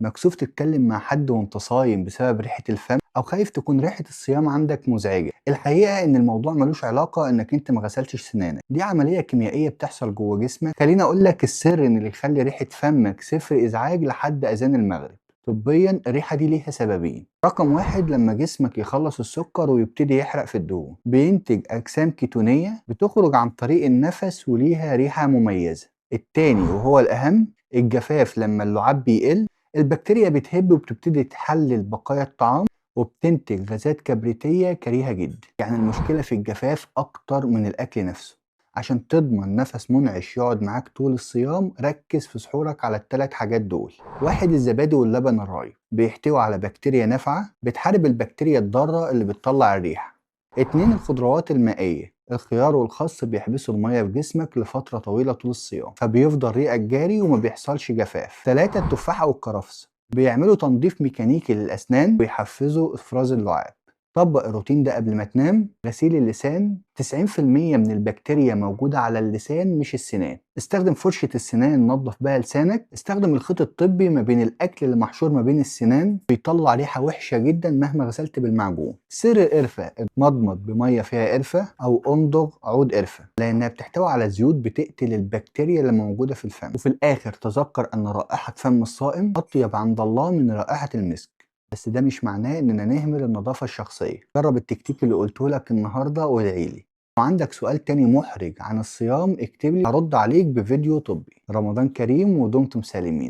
مكسوف تتكلم مع حد وانت صايم بسبب ريحة الفم أو خايف تكون ريحة الصيام عندك مزعجة. الحقيقة إن الموضوع ملوش علاقة إنك أنت ما غسلتش سنانك، دي عملية كيميائية بتحصل جوه جسمك. خليني أقول لك السر إن اللي يخلي ريحة فمك صفر إزعاج لحد أذان المغرب. طبيا الريحة دي ليها سببين. رقم واحد، لما جسمك يخلص السكر ويبتدي يحرق في الدهون بينتج أجسام كيتونية بتخرج عن طريق النفس وليها ريحة مميزة. التاني وهو الأهم، الجفاف لما اللعاب بيقل البكتيريا بتهب وبتبتدي تحلل بقايا الطعام وبتنتج غازات كبريتية كريهة جدا. يعني المشكلة في الجفاف أكتر من الأكل نفسه. عشان تضمن نفس منعش يقعد معاك طول الصيام ركز في سحورك على الثلاث حاجات دول. واحد، الزبادي واللبن الرايب بيحتوي على بكتيريا نافعة بتحارب البكتيريا الضارة اللي بتطلع الريحة. اتنين، الخضروات المائية، الخيار والخس بيحبسوا المية في جسمك لفترة طويلة طول الصيام فبيفضل ريقك جاري وما بيحصلش جفاف. تلاتة، التفاحة والكرفس بيعملوا تنظيف ميكانيكي للأسنان ويحفزوا إفراز اللعاب. طبق الروتين ده قبل ما تنام. غسيل اللسان، 90% من البكتيريا موجودة على اللسان مش السنان. استخدم فرشة السنان نظف بيها لسانك. استخدم الخيط الطبي ما بين الأكل اللي محشور ما بين السنان بيطلع ريحة وحشة جدا مهما غسلت بالمعجون. سر القرفة، اتمضمض بمية فيها قرفة أو امضغ عود قرفة لأنها بتحتوي على زيوت بتقتل البكتيريا اللي موجودة في الفم. وفي الآخر تذكر أن رائحة فم الصائم أطيب عند الله من رائحة المسك. بس ده مش معناه إننا نهمل النظافة الشخصية. جرب التكتيك اللي قلته لك النهاردة وادعيلي. لو عندك سؤال تاني محرج عن الصيام اكتب لي هرد عليك بفيديو طبي. رمضان كريم ودمتم سالمين.